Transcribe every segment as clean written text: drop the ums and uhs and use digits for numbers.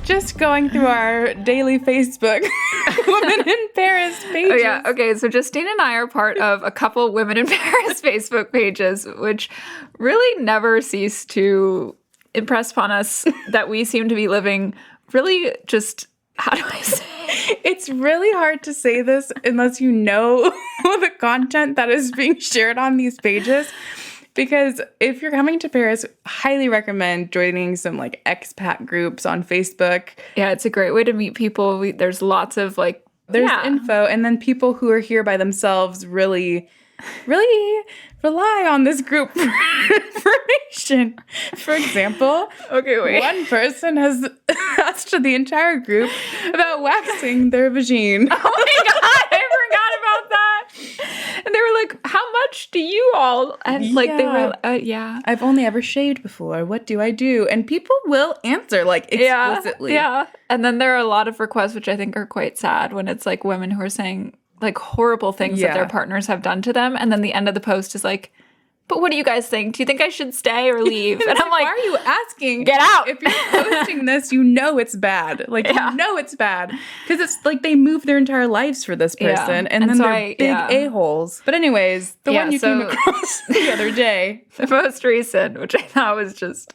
just going through our daily Facebook Women in Paris pages. Oh, yeah. Okay, so Justine and I are part of a couple Women in Paris Facebook pages, which really never cease to impress upon us that we seem to be living really just, how do I say? It's really hard to say this unless you know the content that is being shared on these pages. Because if you're coming to Paris, highly recommend joining some like expat groups on Facebook. Yeah, it's a great way to meet people. There's lots of there's info, and then people who are here by themselves really rely on this group for information. For example, one person has asked the entire group about waxing their vagine. Oh my God, I forgot about that. And they were like, how much do you all? And they were, I've only ever shaved before. What do I do? And people will answer explicitly. Yeah. And then there are a lot of requests, which I think are quite sad, when it's like women who are saying horrible things that their partners have done to them. And then the end of the post is like, but what do you guys think? Do you think I should stay or leave? And I'm like, why are you asking? Get out. If you're posting this, you know it's bad. You know it's bad. Because it's like they moved their entire lives for this person. And then so they're big a-holes. But anyways, the one you came across the other day. The most recent, which I thought was just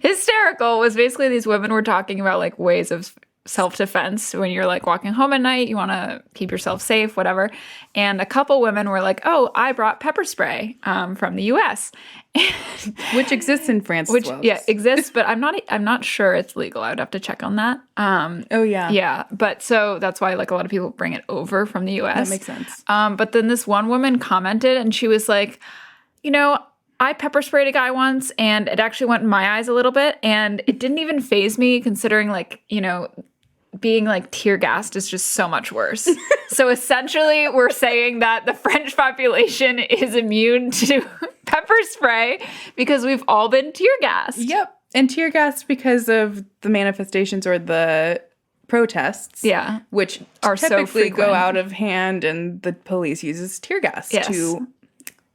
hysterical, was basically these women were talking about ways of self-defense when you're walking home at night, you want to keep yourself safe, whatever. And a couple women were like, oh, I brought pepper spray from the US. Which exists in France as well. Yeah, exists, but I'm not sure it's legal. I would have to check on that. Oh yeah. Yeah, but so that's why a lot of people bring it over from the US. That makes sense. But then this one woman commented and she was like, I pepper sprayed a guy once and it actually went in my eyes a little bit and it didn't even faze me considering being tear gassed is just so much worse. So essentially we're saying that the French population is immune to pepper spray because we've all been tear gassed. Yep. And tear gassed because of the manifestations or the protests. Yeah. Which are typically so go out of hand and the police uses tear gas to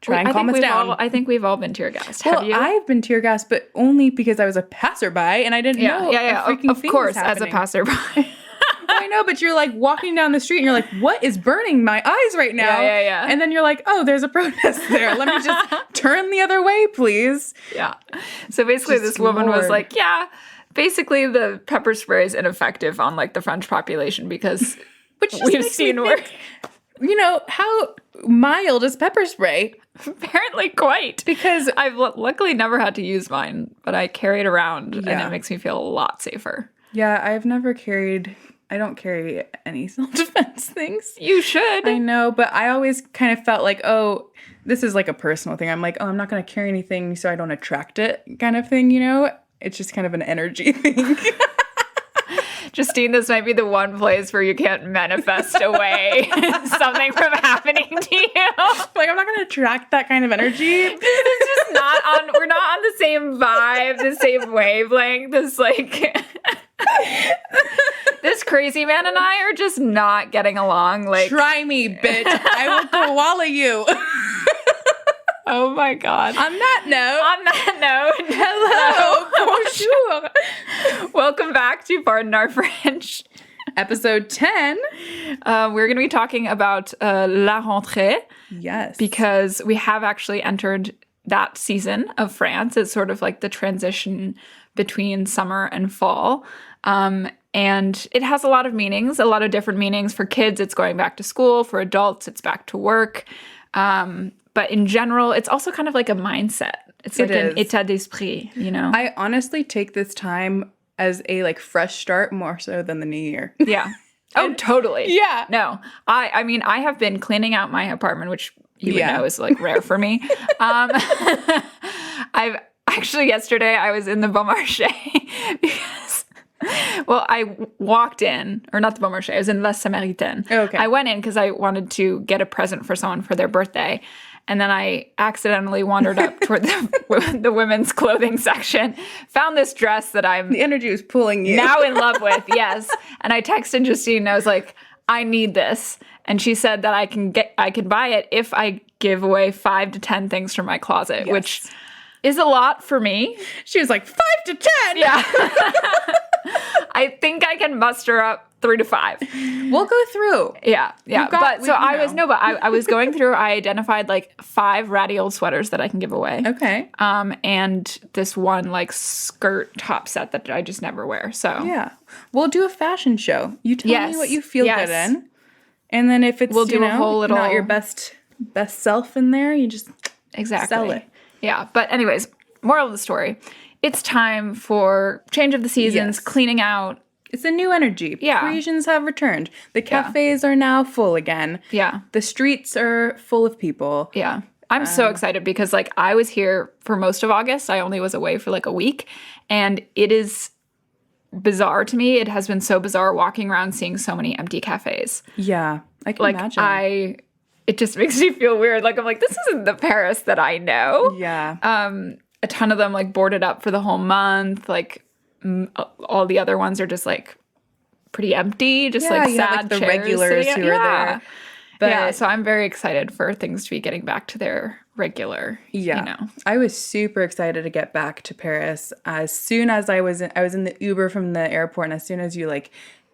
try and calm us down. I think we've all been tear gassed. Well, have you? I've been tear gassed, but only because I was a passerby and I didn't know. Of course, as a passerby. I know, but you're walking down the street and you're like, what is burning my eyes right now? Yeah. And then you're like, oh, there's a protest there. Let me just turn the other way, please. Yeah. So basically this woman was like, yeah, basically the pepper spray is ineffective on the French population because we've seen work. How mild is pepper spray? Apparently quite. Because I've luckily never had to use mine, but I carry it around and it makes me feel a lot safer. Yeah, I don't carry any self-defense things. You should. I know, but I always kind of felt like, oh, this is a personal thing. I'm like, oh, I'm not going to carry anything so I don't attract it kind of thing, It's just kind of an energy thing. Justine, this might be the one place where you can't manifest away something from happening to you. I'm not going to attract that kind of energy. It's just we're not on the same vibe, the same wavelength. This crazy man and I are just not getting along. Try me, bitch. I will koala you. Oh my God. On that note, hello, bonjour. Welcome back to Pardon Our French. Episode 10. We're going to be talking about La Rentrée. Yes. Because we have actually entered that season of France. It's sort of the transition between summer and fall. And it has a lot of meanings, a lot of different meanings. For kids, it's going back to school. For adults, it's back to work. But in general, it's also kind of like a mindset. It's an état d'esprit, I honestly take this time as a fresh start more so than the new year. Yeah. Oh, totally. Yeah. No. I mean, I have been cleaning out my apartment, which you would know is rare for me. I've actually yesterday I was in the Bon Marché because I walked in, or not the Bon Marché, I was in La Samaritaine. Oh, okay. I went in because I wanted to get a present for someone for their birthday. And then I accidentally wandered up toward the women's clothing section, found this dress that the energy was pulling you. Now in love with, yes. And I texted Justine and I was like, I need this. And she said that I can buy it if I give away 5 to 10 things from my closet, which is a lot for me. She was like, 5 to 10? Yeah. I think I can muster up 3 to 5. We'll go through. Yeah. I was going through, I identified like 5 ratty old sweaters that I can give away. Okay. And this one like skirt top set that I just never wear. So yeah, we'll do a fashion show. You tell me what you feel good in. And then if it's, do a whole little... not your best self in there, you just sell it. Yeah. But anyways, moral of the story. It's time for change of the seasons, cleaning out. It's a new energy. Yeah. Parisians have returned. The cafes are now full again. Yeah. The streets are full of people. Yeah. I'm so excited because like I was here for most of August. I only was away for like a week. And it is bizarre to me. It has been so bizarre walking around seeing so many empty cafes. Yeah. I can imagine. It just makes me feel weird. Like I'm like, this isn't the Paris that I know. Yeah. A ton of them like boarded up for the whole month. Like all the other ones are just like pretty empty, just like sad have, like, the chairs regulars who are there. But so I'm very excited for things to be getting back to their regular. I was super excited to get back to Paris as soon as I was in the Uber from the airport, and as soon as you like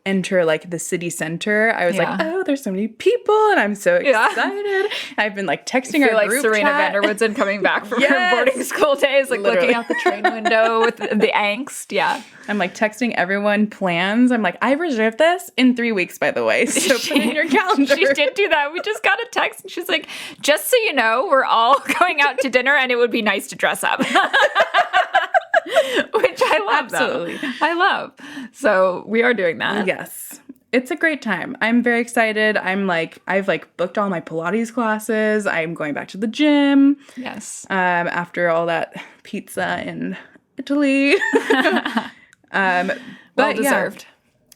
enter like the city center, I was like, oh, there's so many people and I'm so excited. I've been like texting our group Serena chat. van der Woodsen coming back from her boarding school days, like looking out the train window with the angst. Yeah. I'm like texting everyone plans. I'm like, I reserved this in 3 weeks, by the way. So put in your calendar. She did do that. We just got a text and she's like, just so you know, we're all going out to dinner and it would be nice to dress up. Which I love. Absolutely. I love. So we are doing that. Yes. It's a great time. I'm very excited. I've booked all my Pilates classes. I'm going back to the gym. Yes. After all that pizza in Italy. Well deserved.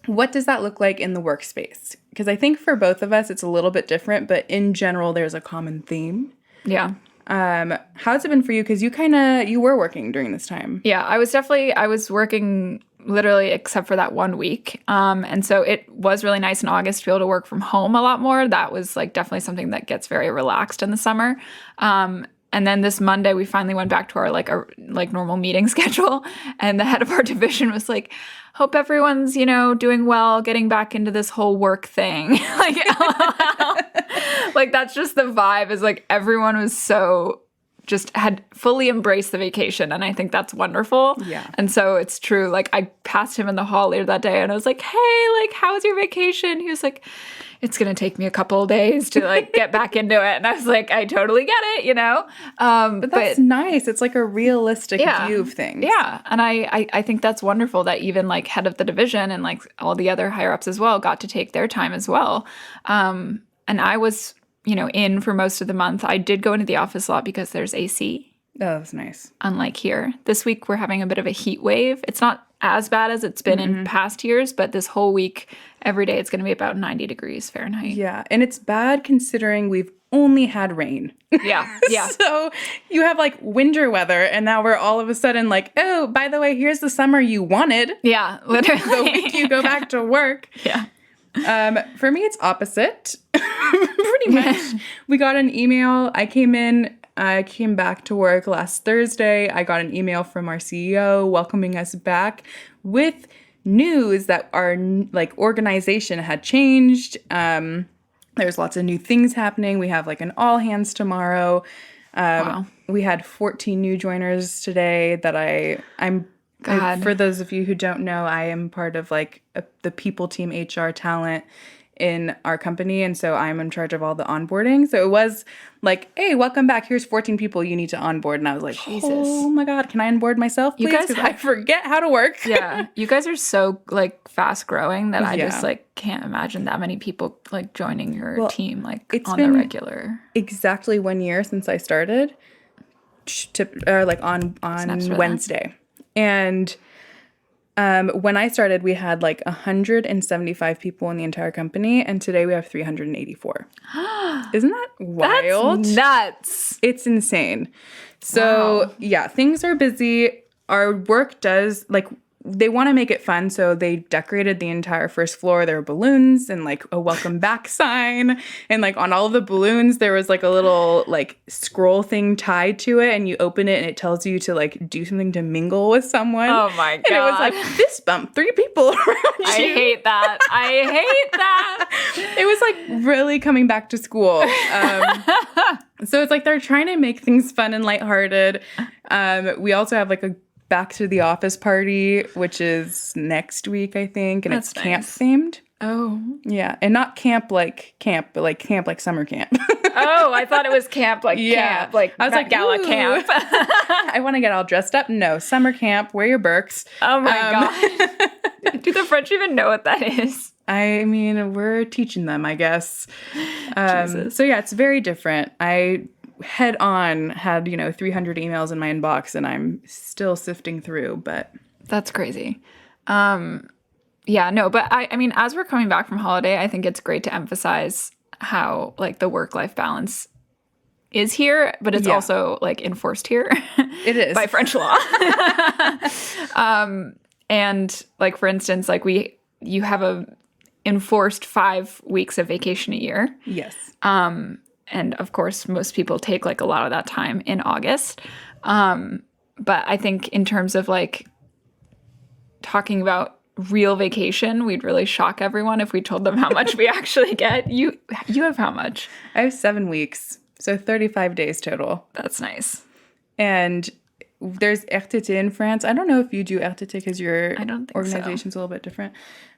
Yeah, what does that look like in the workspace? Because I think for both of us, it's a little bit different, but in general, there's a common theme. Yeah. How's it been for you? Because you were working during this time. Yeah, I was working literally except for that 1 week. And so it was really nice in August to be able to work from home a lot more. That was like definitely something that gets very relaxed in the summer. And then this Monday, we finally went back to our normal meeting schedule. And the head of our division was like, hope everyone's, doing well, getting back into this whole work thing. Like, that's just the vibe, is like everyone was so just had fully embraced the vacation. And I think that's wonderful. Yeah. And so it's true. Like, I passed him in the hall later that day and I was like, hey, like, how was your vacation? He was like, it's going to take me a couple of days to like get back into it. And I was like, I totally get it, But that's nice. It's like a realistic view of things. Yeah. And I think that's wonderful that even like head of the division and like all the other higher ups as well got to take their time as well. And I was, in for most of the month. I did go into the office a lot because there's AC. Oh, that's nice. Unlike here. This week we're having a bit of a heat wave. It's not as bad as it's been in past years, but this whole week, every day it's going to be about 90 degrees Fahrenheit. Yeah, and it's bad considering we've only had rain. Yeah. So you have like winter weather, and now we're all of a sudden like, oh, by the way, here's the summer you wanted. Yeah, literally. The week you go back to work. Yeah. For me, it's opposite. Pretty much. We got an email. I came back to work last Thursday. I got an email from our CEO welcoming us back with news that our organization had changed. There's lots of new things happening. We have like an all hands tomorrow. Wow. We had 14 new joiners today that I'm for those of you who don't know, I am part of like the people team, HR talent in our company. And so I'm in charge of all the onboarding. So it was like, hey, welcome back. Here's 14 people you need to onboard. And I was like, Jesus. Oh my God, can I onboard myself, please? Because I forget how to work. Yeah. You guys are so like fast growing that I just like can't imagine that many people like joining your team like on the regular. Exactly 1 year since I started on Wednesday. And when I started, we had like 175 people in the entire company, and today we have 384. Isn't that wild? That's nuts. It's insane. So, yeah, things are busy. Our work does, like, they want to make it fun, so they decorated the entire first floor. There were balloons and like a welcome back sign, and like on all of the balloons there was like a little like scroll thing tied to it, and you open it and it tells you to like do something to mingle with someone. Oh my God. And it was like fist bump 3 people around you. I hate that. I hate that. It was like really coming back to school. So it's like they're trying to make things fun and lighthearted. We also have like a back to the office party, which is next week, I think, and That's it's camp nice. themed. Oh. Yeah, and not camp like camp, but like camp like summer camp. Oh, I thought it was camp like camp, like I was like gala ooh. camp. I want to get all dressed up. No, summer camp. Wear your Birks. Oh my God. Do the French even know what that is? I mean, we're teaching them, I guess. Jesus. So yeah, it's very different. I head on had 300 emails in my inbox, and I'm still sifting through. But That's crazy. Yeah, no, but I mean, as we're coming back from holiday, I think it's great to emphasize how like the work-life balance is here, but it's also like enforced here. It is by French law. And like, for instance, like you have a enforced 5 weeks of vacation a year. Yes. And of course, most people take like a lot of that time in August. But I think in terms of like talking about real vacation, we'd really shock everyone if we told them how much we actually get. You have how much? I have 7 weeks, so 35 days total. That's nice. And there's RTT in France. I don't know if you do RTT because your I don't think organization's a little bit different.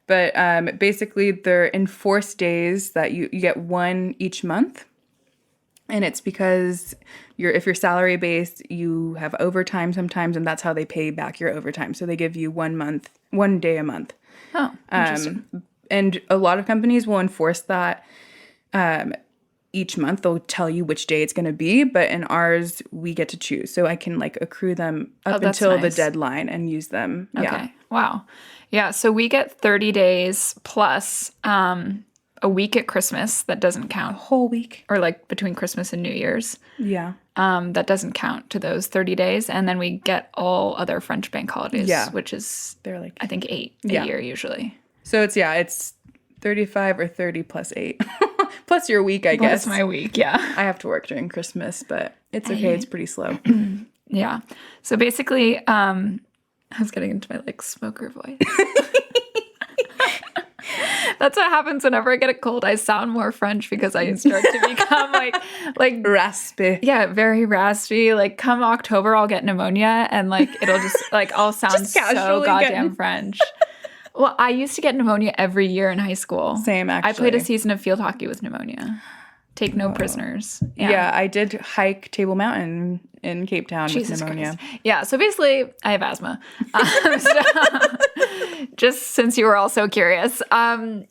But basically, they're enforced days that you get one each month. And it's because if you're salary based, you have overtime sometimes, and that's how they pay back your overtime. So they give you 1 day a month. Oh, interesting. And a lot of companies will enforce that each month. They'll tell you which day it's going to be, but in ours, we get to choose. So I can like accrue them up until the deadline and use them. Okay. Yeah. Wow. Yeah. So we get 30 days plus a week at Christmas that doesn't count. Whole week. Or like between Christmas and New Year's. Yeah. That doesn't count to those 30 days. And then we get all other French bank holidays, which is, they're like, I think, 8 a year usually. So it's 35 or 30 plus 8. Plus your week, I guess. Plus my week, yeah. I have to work during Christmas, but it's okay. It's pretty slow. Yeah. So basically, I was getting into my like smoker voice. That's what happens whenever I get a cold. I sound more French because I start to become like raspy. Yeah, very raspy. Like come October, I'll get pneumonia, and like it'll just like I'll sound so goddamn French. Well, I used to get pneumonia every year in high school. Same, actually. I played a season of field hockey with pneumonia. Take no prisoners. Yeah, I did hike Table Mountain in Cape Town with pneumonia. Christ. Yeah, so basically, I have asthma. So, just since you were all so curious. Why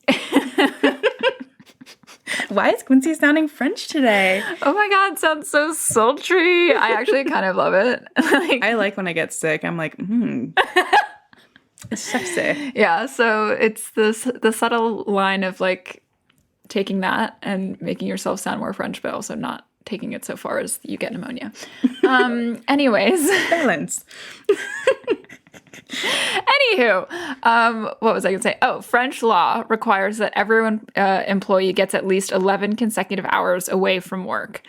is Quincy sounding French today? Oh my God, sounds so sultry. I actually kind of love it. I like when I get sick. I'm like, it's sexy. Yeah, so it's the subtle line of like taking that and making yourself sound more French, but also not taking it so far as you get pneumonia. Anyways. Balance. Anywho, what was I going to say? Oh, French law requires that every employee gets at least 11 consecutive hours away from work.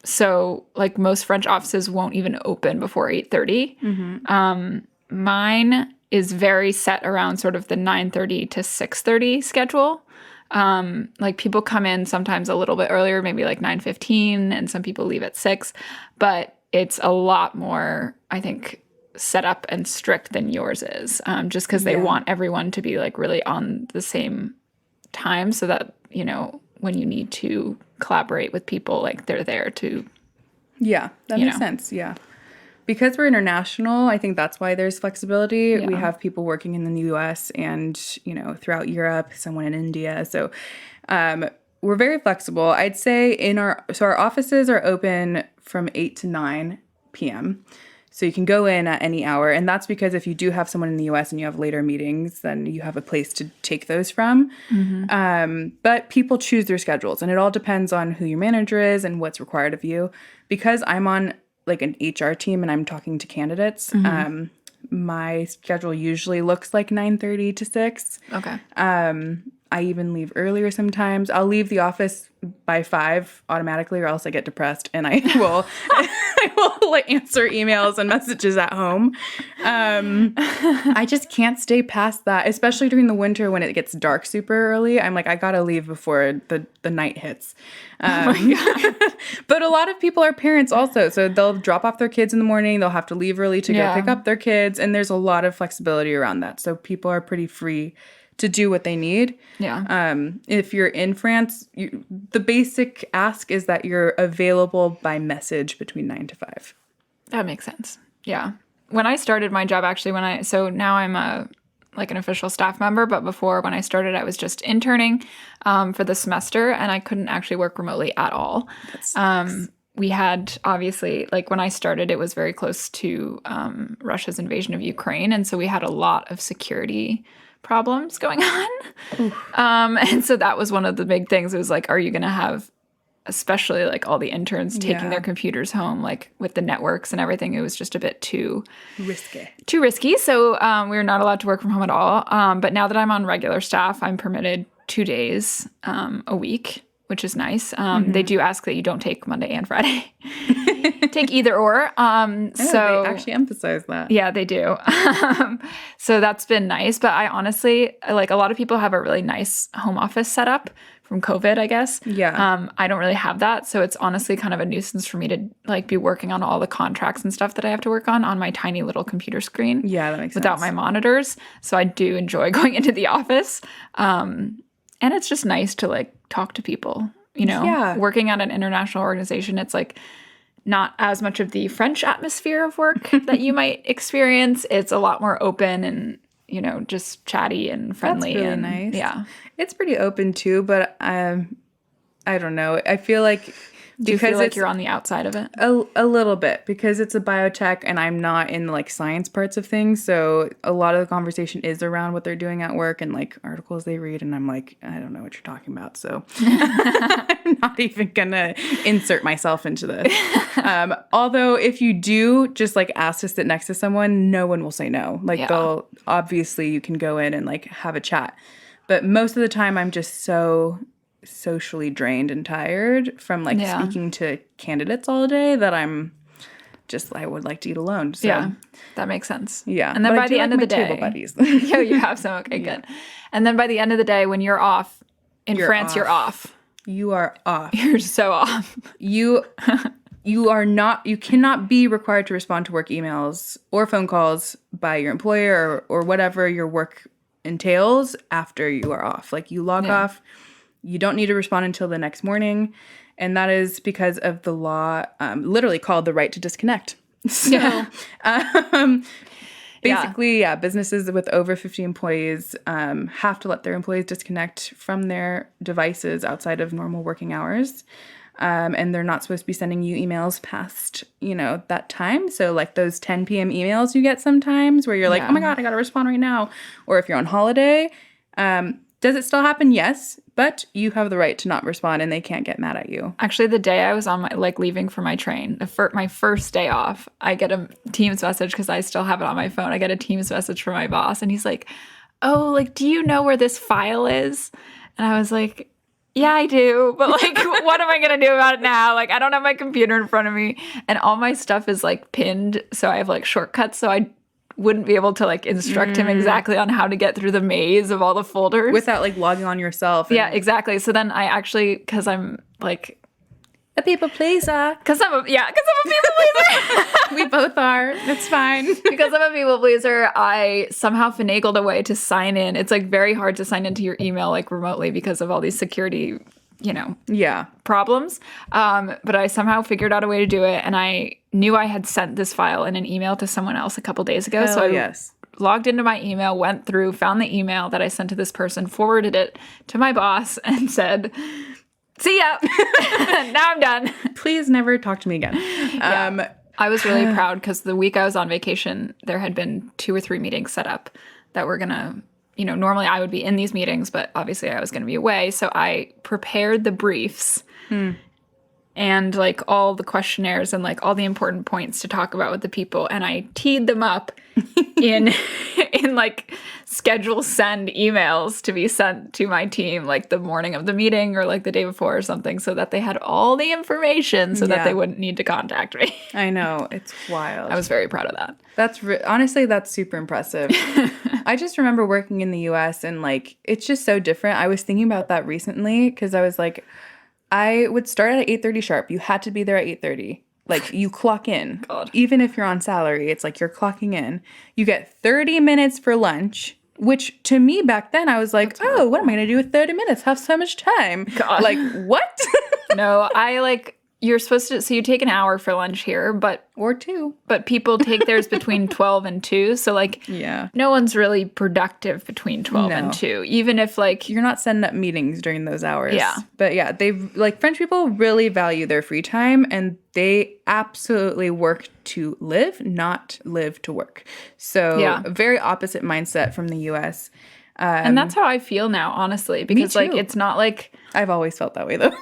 So like most French offices won't even open before 8:30. Mm-hmm. Mine is very set around sort of the 9:30 to 6:30 schedule. Like people come in sometimes a little bit earlier, maybe like 9:15, and some people leave at 6, but it's a lot more, I think, set up and strict than yours is, just because they want everyone to be like really on the same time so that, you know, when you need to collaborate with people, like they're there to. Yeah, that makes sense. Yeah. Because we're international, I think that's why there's flexibility. Yeah. We have people working in the US and, you know, throughout Europe, someone in India. So we're very flexible. I'd say our offices are open from 8 to 9 p.m. So you can go in at any hour. And that's because if you do have someone in the US and you have later meetings, then you have a place to take those from. Mm-hmm. But people choose their schedules. And it all depends on who your manager is and what's required of you. Because I'm on like an HR team and I'm talking to candidates, my schedule usually looks like 9:30 to 6. Okay. I even leave earlier sometimes. I'll leave the office by 5 automatically, or else I get depressed and I will like answer emails and messages at home. I just can't stay past that, especially during the winter when it gets dark super early. I'm like, I gotta leave before the night hits. Oh my God. But a lot of people are parents also, so they'll drop off their kids in the morning. They'll have to leave early to go pick up their kids, and there's a lot of flexibility around that. So people are pretty free to do what they need. Yeah. If you're in France, the basic ask is that you're available by message between 9 to 5. That makes sense. Yeah. When I started my job, actually, so now I'm an official staff member, but before when I started, I was just interning for the semester, and I couldn't actually work remotely at all. We had, obviously, like when I started, it was very close to Russia's invasion of Ukraine, and so we had a lot of security problems going on. And so that was one of the big things. It was like, are you going to have, especially like all the interns taking their computers home, like with the networks and everything? It was just a bit too risky. So we were not allowed to work from home at all. But now that I'm on regular staff, I'm permitted 2 days a week, which is nice. They do ask that you don't take Monday and Friday. Take either or. So they actually emphasize that. Yeah, they do. So that's been nice. But I honestly, like, a lot of people have a really nice home office setup from COVID, I guess. Yeah. I don't really have that. So it's honestly kind of a nuisance for me to like be working on all the contracts and stuff that I have to work on my tiny little computer screen. Yeah, that makes without sense. my monitors. So I do enjoy going into the office. And it's just nice to like talk to people, working at an international organization. It's like not as much of the French atmosphere of work that you might experience. It's a lot more open and, just chatty and friendly. That's really nice. Yeah. It's pretty open too, but I don't know. I feel like Do you feel like you're on the outside of it? A little bit, because it's a biotech and I'm not in like science parts of things. So a lot of the conversation is around what they're doing at work and like articles they read. And I'm like, I don't know what you're talking about. So I'm not even going to insert myself into this. Although if you do just like ask to sit next to someone, no one will say no. Like they'll, obviously you can go in and like have a chat. But most of the time I'm just so socially drained and tired from like speaking to candidates all day that I would like to eat alone. So, yeah, that makes sense. Yeah. And then by the end of the day, table buddies. Yeah, you have some. Okay, good. And then by the end of the day, when you're off in France, you're off. You are off. You're so off. You cannot be required to respond to work emails or phone calls by your employer or whatever your work entails after you are off. Like you log off. You don't need to respond until the next morning. And that is because of the law, literally called the right to disconnect. So basically, businesses with over 50 employees have to let their employees disconnect from their devices outside of normal working hours. And they're not supposed to be sending you emails past, that time. So like those 10 p.m. emails you get sometimes where you're like, oh my God, I got to respond right now. Or if you're on holiday, does it still happen? Yes. But you have the right to not respond and they can't get mad at you. Actually, the day I was on leaving for my train, my first day off, I get a Teams message because I still have it on my phone. I get a Teams message from my boss and he's like, oh, like, do you know where this file is? And I was like, yeah, I do. But like, what am I going to do about it now? Like, I don't have my computer in front of me and all my stuff is like pinned. So I have like shortcuts. So I wouldn't be able to like instruct him exactly on how to get through the maze of all the folders without like logging on yourself. Yeah, exactly. So then I actually, because I'm like a people pleaser. Because I'm a people pleaser. We both are. It's fine. Because I'm a people pleaser, I somehow finagled a way to sign in. It's like very hard to sign into your email like remotely because of all these security problems. But I somehow figured out a way to do it. And I knew I had sent this file in an email to someone else a couple days ago. So I logged into my email, went through, found the email that I sent to this person, forwarded it to my boss and said, see ya. Now I'm done. Please never talk to me again. I was really proud because the week I was on vacation, there had been 2 or 3 meetings set up that were going to, normally I would be in these meetings, but obviously I was going to be away. So I prepared the briefs and like all the questionnaires and like all the important points to talk about with the people, and I teed them up in like schedule send emails to be sent to my team like the morning of the meeting or like the day before or something, so that they had all the information so that they wouldn't need to contact me. I know, it's wild. I was very proud of that. Honestly, that's super impressive. I just remember working in the US and like it's just so different. I was thinking about that recently because I was like, I would start at 8:30 sharp. You had to be there at 8:30. Like, you clock in. God. Even if you're on salary, it's like you're clocking in. You get 30 minutes for lunch, which to me back then, I was like, oh, what am I going to do with 30 minutes? Have so much time. God. Like, what? No, you're supposed to, so you take an hour for lunch here, Or two. But people take theirs between 12 and 2. So, like, no one's really productive between 12 and 2. Even if, like... You're not setting up meetings during those hours. Yeah. But yeah, French people really value their free time, and they absolutely work to live, not live to work. So, a very opposite mindset from the U.S. And that's how I feel now, honestly. Because, like, it's not like... I've always felt that way, though.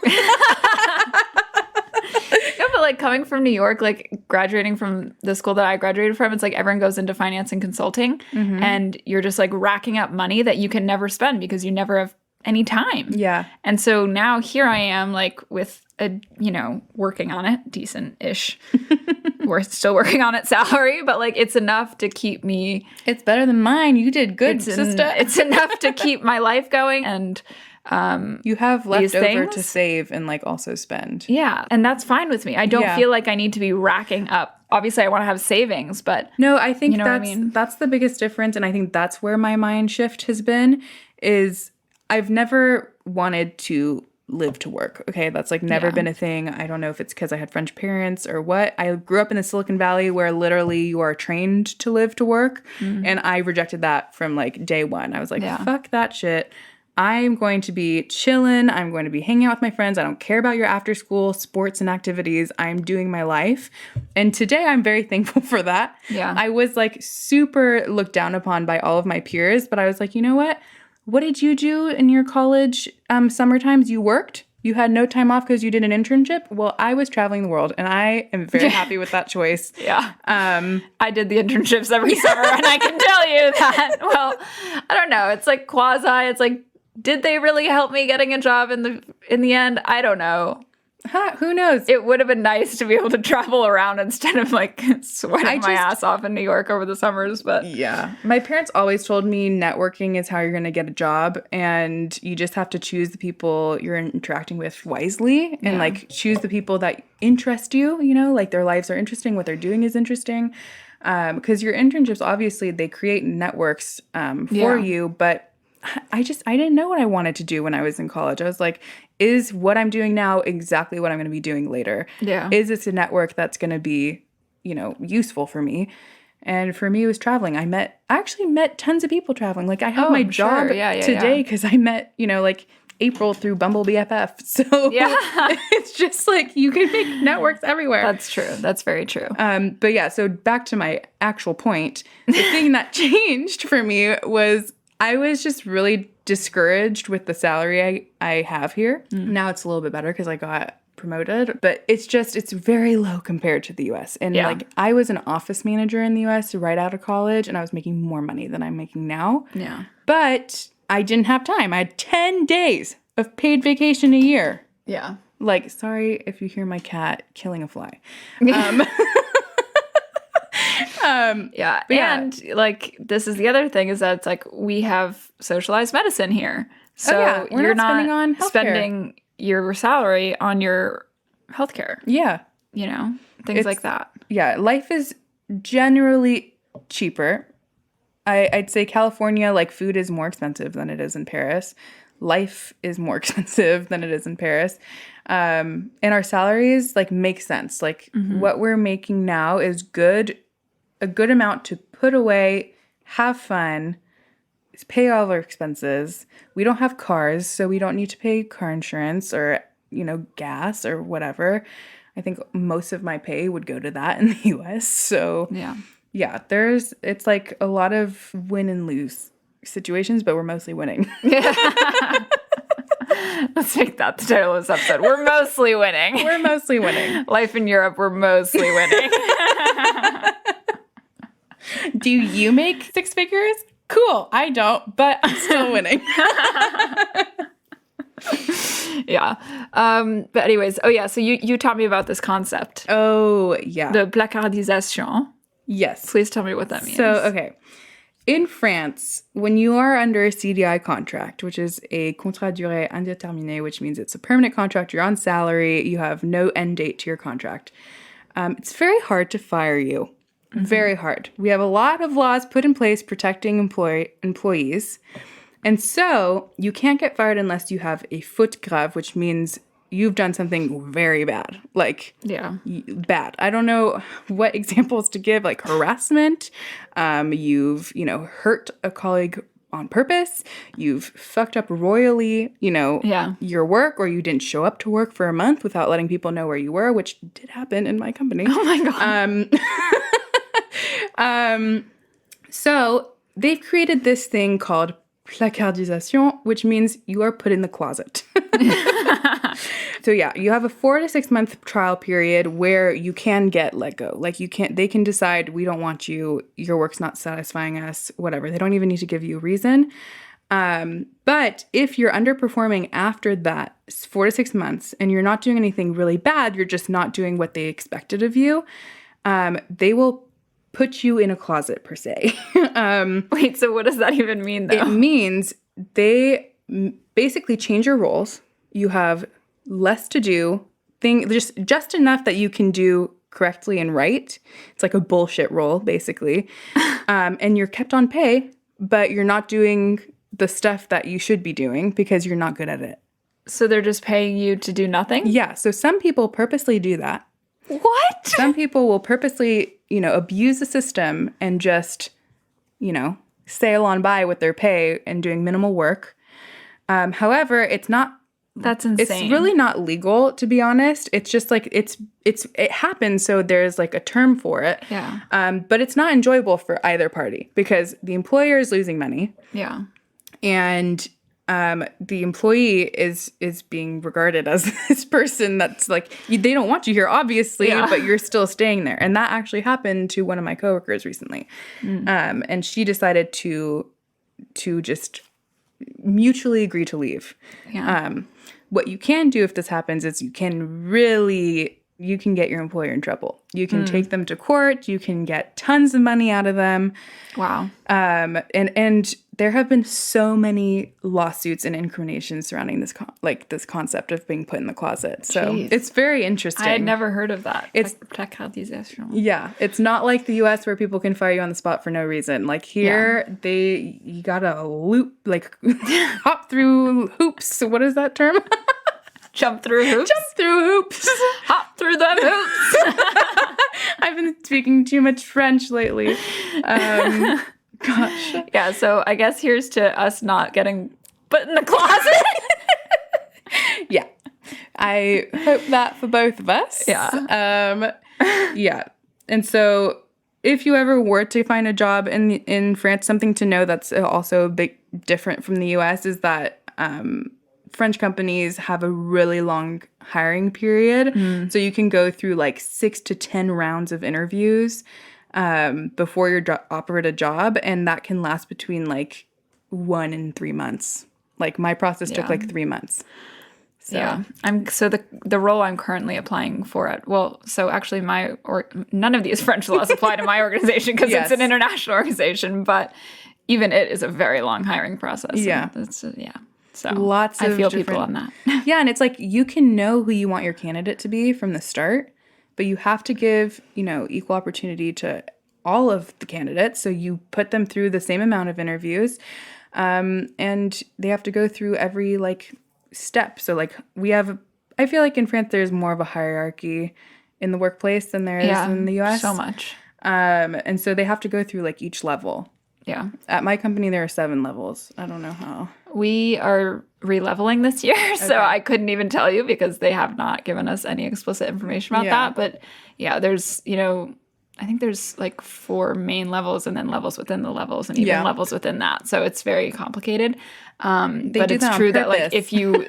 Like coming from New York, like graduating from the school that I graduated from, it's like everyone goes into finance and consulting, and you're just like racking up money that you can never spend because you never have any time. Yeah. And so now here I am, like with working on it, decent-ish. We're still working on it salary, but like it's enough to keep me. It's better than mine. You did good, sister. It's enough to keep my life going, and you have left over to save and like also spend. Yeah, and that's fine with me. I don't feel like I need to be racking up. Obviously, I want to have savings, but no, I think that's the biggest difference, and I think that's where my mind shift has been. Is I've never wanted to live to work. Okay, that's like never been a thing. I don't know if it's because I had French parents or what. I grew up in the Silicon Valley where literally you are trained to live to work, and I rejected that from like day one. I was like, fuck that shit. I'm going to be chilling. I'm going to be hanging out with my friends. I don't care about your after school sports and activities. I'm doing my life. And today I'm very thankful for that. Yeah. I was like super looked down upon by all of my peers, but I was like, you know what? What did you do in your college summer times? You worked? You had no time off because you did an internship? Well, I was traveling the world, and I am very happy with that choice. Yeah. I did the internships every summer, and I can tell you that. Well, I don't know. It's like quasi. It's like, did they really help me getting a job in the end? I don't know. Who knows? It would have been nice to be able to travel around instead of like sweating my ass off in New York over the summers. But yeah, my parents always told me networking is how you're going to get a job, and you just have to choose the people you're interacting with wisely, and like choose the people that interest you. You know, like their lives are interesting, what they're doing is interesting, because your internships obviously they create networks for you, but. I didn't know what I wanted to do when I was in college. I was like, is what I'm doing now exactly what I'm going to be doing later? Yeah. Is this a network that's going to be, useful for me? And for me, it was traveling. I actually met tons of people traveling. Like I have my job today because I met, like April through Bumble BFF. So it's just like you can make networks everywhere. That's true. That's very true. But yeah, so back to my actual point. The thing that changed for me was I was just really discouraged with the salary I have here. Now it's a little bit better because I got promoted, but it's very low compared to the US. And like I was an office manager in the US right out of college, and I was making more money than I'm making now. Yeah. But I didn't have time. I had 10 days of paid vacation a year. Yeah. Like, sorry if you hear my cat killing a fly. And like this is the other thing is that it's like we have socialized medicine here, so we're not spending your salary on your healthcare. Yeah, things like that. Yeah, life is generally cheaper. I'd say California, like food is more expensive than it is in Paris. Life is more expensive than it is in Paris. And our salaries like make sense. Like what we're making now is a good amount to put away, have fun, pay all of our expenses. We don't have cars, so we don't need to pay car insurance or, gas or whatever. I think most of my pay would go to that in the US. So yeah, it's like a lot of win and lose situations, but we're mostly winning. Let's make that the title of this episode. We're mostly winning. We're mostly winning. Life in Europe, we're mostly winning. Do you make six figures? Cool. I don't, but I'm still winning. Yeah. But anyways, so you taught me about this concept. Oh, yeah. The placardisation. Yes. Please tell me what that means. So, okay. In France, when you are under a CDI contract, which is a contrat durée indéterminée, which means it's a permanent contract, you're on salary, you have no end date to your contract, it's very hard to fire you. Mm-hmm. Very hard. We have a lot of laws put in place protecting employees. And so you can't get fired unless you have a faute grave, which means you've done something very bad. Like, bad. I don't know what examples to give, like harassment. You've, hurt a colleague on purpose. You've fucked up royally, your work, or you didn't show up to work for a month without letting people know where you were, which did happen in my company. Oh my God. So they've created this thing called placardisation, which means you are put in the closet. So you have a 4 to 6 month trial period where you can get let go. Like they can decide, we don't want you, your work's not satisfying us, whatever. They don't even need to give you a reason. But if you're underperforming after that 4 to 6 months and you're not doing anything really bad, you're just not doing what they expected of you, they will put you in a closet, per se. Wait, so what does that even mean, though? It means they basically change your roles. You have less to do, just enough that you can do correctly and right. It's like a bullshit role, basically. And you're kept on pay, but you're not doing the stuff that you should be doing because you're not good at it. So they're just paying you to do nothing? Yeah, so some people purposely do that. What? Some people will purposely, abuse the system and just, sail on by with their pay and doing minimal work. However, it's not. That's insane. It's really not legal, to be honest. It's just like it happens, so there's like a term for it. Yeah. But it's not enjoyable for either party because the employer is losing money. Yeah. And the employee is being regarded as this person that's like, they don't want you here, obviously, but you're still staying there. And that actually happened to one of my coworkers recently. And she decided to just mutually agree to leave. Yeah. What you can do if this happens is you can get your employer in trouble. You can take them to court. You can get tons of money out of them. Wow. And there have been so many lawsuits and incriminations surrounding this this concept of being put in the closet. So it's very interesting. I had never heard of that. It's placardisation. Yeah, it's not like the U.S. where people can fire you on the spot for no reason. Like here, you gotta hop through hoops. What is that term? Jump through hoops? Jump through hoops. Hop through them hoops. I've been speaking too much French lately. Gosh. Yeah, so I guess here's to us not getting put in the closet. Yeah. I hope that for both of us. Yeah. Yeah. And so if you ever were to find a job in France, something to know that's also a bit different from the US is that French companies have a really long hiring period. So you can go through like 6 to 10 rounds of interviews before you're offered a job. And that can last between like 1 and 3 months. Like my process took like 3 months. So. Yeah. The role I'm currently applying for actually none of these French laws apply to my organization because it's an international organization, but even it is a very long hiring process. Yeah. So lots of I feel people on that. Yeah, and it's like you can know who you want your candidate to be from the start, but you have to give, equal opportunity to all of the candidates. So you put them through the same amount of interviews, and they have to go through every step. So I feel like in France there's more of a hierarchy in the workplace than there is in the US. So much. And so they have to go through each level. Yeah. At my company there are 7 levels. I don't know how. We are re-leveling this year, so I couldn't even tell you because they have not given us any explicit information about that. But yeah, there's, I think there's like 4 main levels and then levels within the levels and even levels within that. So it's very complicated. But it's true that like if you,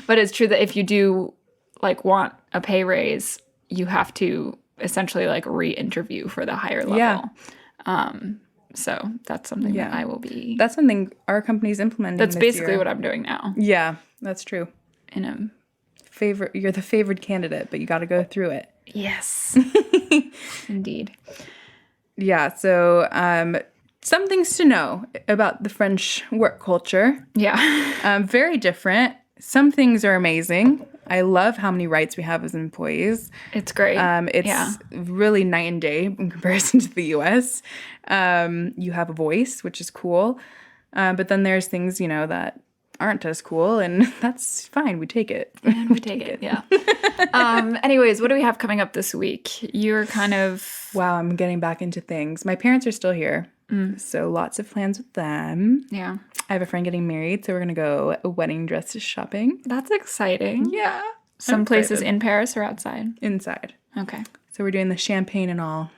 but it's true that if you do like want a pay raise, you have to essentially like re-interview for the higher level. So that's something that I will be. That's something our company's implementing. That's basically what I'm doing now. Yeah, that's true. You're the favored candidate, but you got to go through it. Yes. Indeed. Yeah, so some things to know about the French work culture. Yeah. Very different. Some things are amazing. I love how many rights we have as employees. It's great. It's really night and day in comparison to the U.S. You have a voice, which is cool. But then there's things, that aren't as cool, and that's fine. We take it. We take it, yeah. Anyways, what do we have coming up this week? You're kind of... Wow, I'm getting back into things. My parents are still here, so lots of plans with them. Yeah. I have a friend getting married, so we're going to go wedding dresses shopping. That's exciting. Yeah. Some places in Paris or outside? Inside. Okay. So we're doing the champagne and all.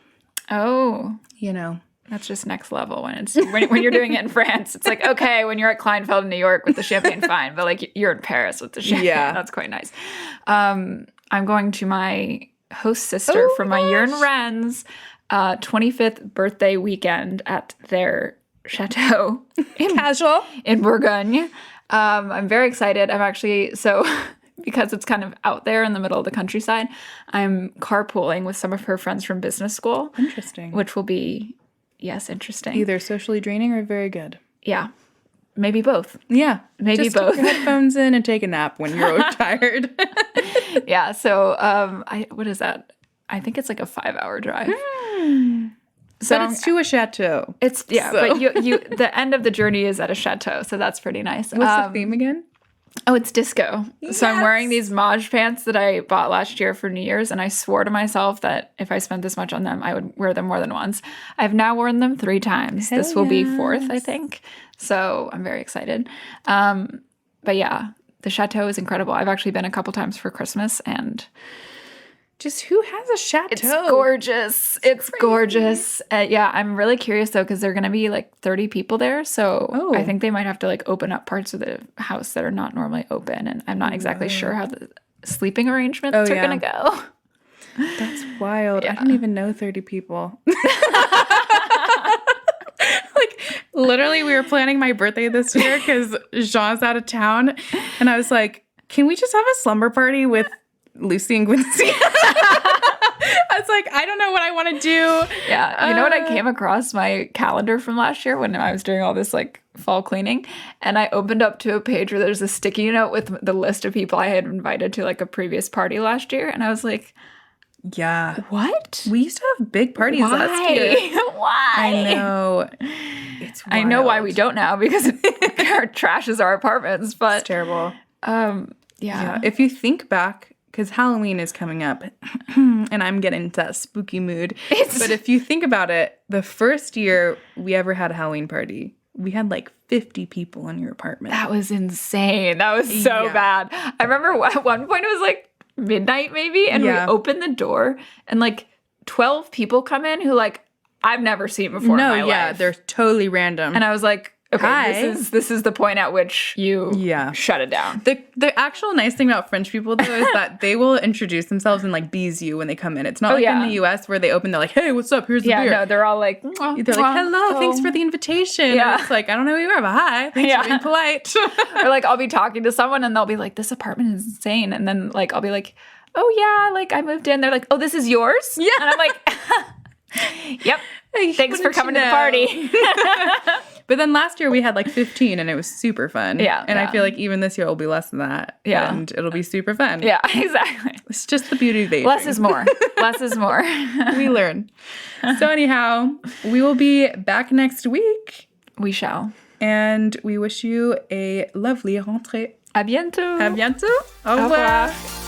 Oh. That's just next level when you're doing it in France. It's like, okay, when you're at Kleinfeld in New York with the champagne, fine. But like you're in Paris with the champagne. Yeah. That's quite nice. I'm going to my host sister for my year in Rennes 25th birthday weekend at their chateau. Casual. In Bourgogne. I'm very excited. I'm actually, because it's kind of out there in the middle of the countryside, I'm carpooling with some of her friends from business school. Interesting. Which will be... Yes, interesting. Either socially draining or very good. Yeah. Maybe both. Yeah. Maybe just both. Stick your headphones in and take a nap when you're tired. Yeah. So, what is that? I think it's like a 5-hour drive. So but it's to a chateau. But you the end of the journey is at a chateau, so that's pretty nice. What's the theme again? Oh, it's disco. Yes. So I'm wearing these Mauve pants that I bought last year for New Year's, and I swore to myself that if I spent this much on them, I would wear them more than once. I've now worn them 3 times. This will be 4th, I think. So I'm very excited. But yeah, the chateau is incredible. I've actually been a couple times for Christmas, and... Just who has a chateau? It's gorgeous. It's gorgeous. Yeah, I'm really curious, though, because there are going to be, like, 30 people there. So I think they might have to, like, open up parts of the house that are not normally open. And I'm not exactly sure how the sleeping arrangements are going to go. That's wild. Yeah. I don't even know 30 people. Literally, we were planning my birthday this year because Jean's out of town. And I was like, can we just have a slumber party with Lucy and Quincy? I was like, I don't know what I want to do. Yeah. You know what? I came across my calendar from last year when I was doing all this like fall cleaning, and I opened up to a page where there's a sticky note with the list of people I had invited to like a previous party last year. And I was like, yeah. What? We used to have big parties last year. Why? I know. It's wild. I know why we don't now, because it trashes our apartments. But it's terrible. Yeah. If you think back, because Halloween is coming up, and I'm getting into that spooky mood. But if you think about it, the first year we ever had a Halloween party, we had like 50 people in your apartment. That was insane. That was so bad. I remember at one point it was like midnight maybe, and we opened the door, and like 12 people come in who like I've never seen before in my life. They're totally random. And I was like, okay, this is the point at which you shut it down. The actual nice thing about French people, though, is that they will introduce themselves and, like, bees you when they come in. It's not in the U.S. where they open, they're like, hey, what's up? Here's the beer. Yeah, no, they're all like, they're like, hello, thanks for the invitation. Yeah. And it's like, I don't know who you are, but hi. Thanks for being polite. Or, like, I'll be talking to someone, and they'll be like, this apartment is insane. And then, like, I'll be like, oh, yeah, like, I moved in. They're like, oh, this is yours? Yeah. And I'm like, yep. Thanks for coming to the party. But then last year we had like 15 and it was super fun. Yeah. And I feel like even this year will be less than that. Yeah. And it'll be super fun. Yeah, exactly. It's just the beauty of dating. Less is more. Less is more. We learn. So anyhow, we will be back next week. We shall. And we wish you a lovely rentrée. À bientôt. À bientôt. Au revoir.